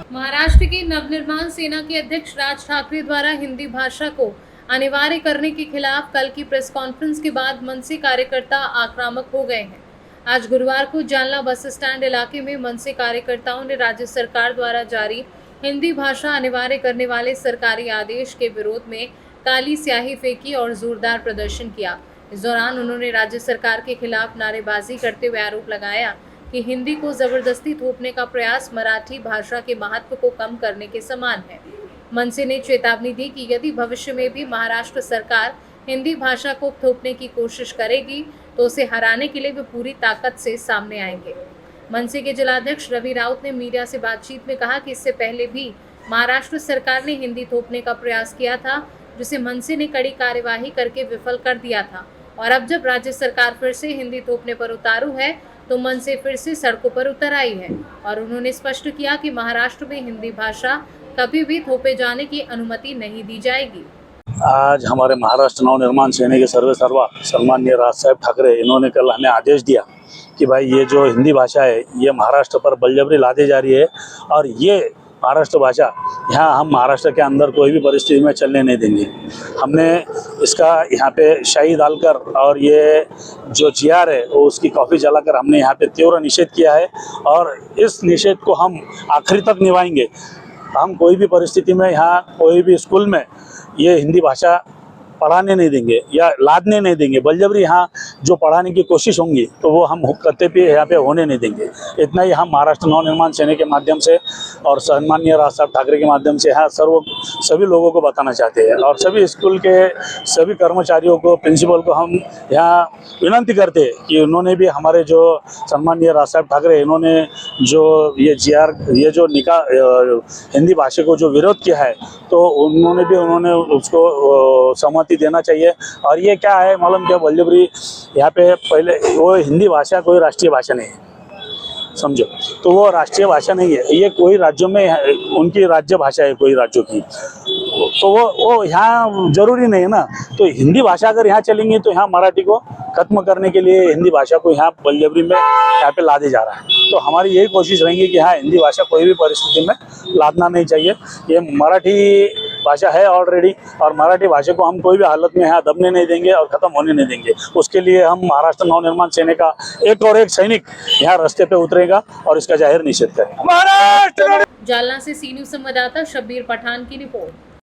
महाराष्ट्र की नवनिर्माण सेना के अध्यक्ष राज ठाकरे द्वारा हिंदी भाषा को अनिवार्य करने के खिलाफ कल की प्रेस कॉन्फ्रेंस के बाद मनसे कार्यकर्ता आक्रामक हो गए हैं। आज गुरुवार को जालना बस स्टैंड इलाके में मनसे कार्यकर्ताओं ने राज्य सरकार द्वारा जारी हिंदी भाषा अनिवार्य करने वाले सरकारी आदेश के विरोध में काली स्याही फेंकी और जोरदार प्रदर्शन किया। इस दौरान उन्होंने राज्य सरकार के खिलाफ नारेबाजी करते हुए आरोप लगाया कि हिंदी को जबरदस्ती थोपने का प्रयास मराठी भाषा के महत्व को कम करने के समान है। मनसे ने चेतावनी दी कि यदि भविष्य में भी महाराष्ट्र सरकार हिंदी भाषा को थोपने की कोशिश करेगी तो उसे हराने के लिए वे पूरी ताकत से सामने आएंगे। मनसे के जिलाध्यक्ष रवि राउत ने मीडिया से बातचीत में कहा कि इससे पहले भी महाराष्ट्र सरकार ने हिंदी थोपने का प्रयास किया था, जिसे मनसे ने कड़ी कार्यवाही करके विफल कर दिया था, और अब जब राज्य सरकार फिर से हिंदी थोपने पर उतारू है तो मनसे फिर से सड़कों पर उतर आई है। और उन्होंने स्पष्ट किया कि महाराष्ट्र में हिंदी भाषा कभी भी थोपे जाने की अनुमति नहीं दी जाएगी। आज हमारे महाराष्ट्र नवनिर्माण सेना के सर्वा सम्माननीय राज साहब ठाकरे इन्होंने कल हमें आदेश दिया कि भाई ये जो हिंदी भाषा है ये महाराष्ट्र पर बलजबरी लादी जा रही है, और ये महाराष्ट्र भाषा यहाँ हम महाराष्ट्र के अंदर कोई भी परिस्थिति में चलने नहीं देंगे। हमने इसका यहाँ पे शाही डालकर और ये जो GR है वो उसकी कॉपी जलाकर हमने यहाँ पे तीव्र निषेध किया है, और इस निषेध को हम आखिरी तक निभाएंगे। हम कोई भी परिस्थिति में यहाँ कोई भी स्कूल में ये हिंदी भाषा पढ़ाने नहीं देंगे या लादने नहीं देंगे। बलजबरी यहाँ जो पढ़ाने की कोशिश होंगी तो वो हम कतई भी यहाँ पे होने नहीं देंगे। इतना ही हम महाराष्ट्र नवनिर्माण सेना के माध्यम से और सम्माननीय राज साहब ठाकरे के माध्यम से यहाँ सभी लोगों को बताना चाहते हैं, और सभी स्कूल के सभी कर्मचारियों को, प्रिंसिपल को हम यहाँ विनती करते हैं कि उन्होंने भी हमारे जो सम्माननीय राज साहब ठाकरे इन्होंने जो ये GR ये जो हिंदी भाषा को जो विरोध किया है तो उन्होंने उसको सहमति देना चाहिए। और ये क्या है मालूम क्या, बलजबरी यहाँ पे पहले वो हिंदी भाषा कोई राष्ट्रीय भाषा नहीं है, समझो, तो वो राष्ट्रीय भाषा नहीं है। ये कोई राज्यों में उनकी राज्य भाषा है, कोई राज्यों की, तो वो यहाँ जरूरी नहीं है ना। तो हिंदी भाषा अगर यहाँ चलेंगी तो यहाँ मराठी को खत्म करने के लिए हिंदी भाषा को यहाँ बलजबरी में यहाँ पे लादे जा रहा है। तो हमारी यही कोशिश रहेगी कि हाँ, हिंदी भाषा कोई भी परिस्थिति में लादना नहीं चाहिए। ये मराठी भाषा है ऑलरेडी, और मराठी भाषा को हम कोई भी हालत में यहाँ दबने नहीं देंगे और ख़त्म होने नहीं देंगे। उसके लिए हम महाराष्ट्र नवनिर्माण सेना का एक और एक सैनिक यहाँ रास्ते पे उतरेगा और इसका जाहिर निषेध करेगा। जालना से सी न्यूज़ संवाददाता शब्बीर पठान की रिपोर्ट।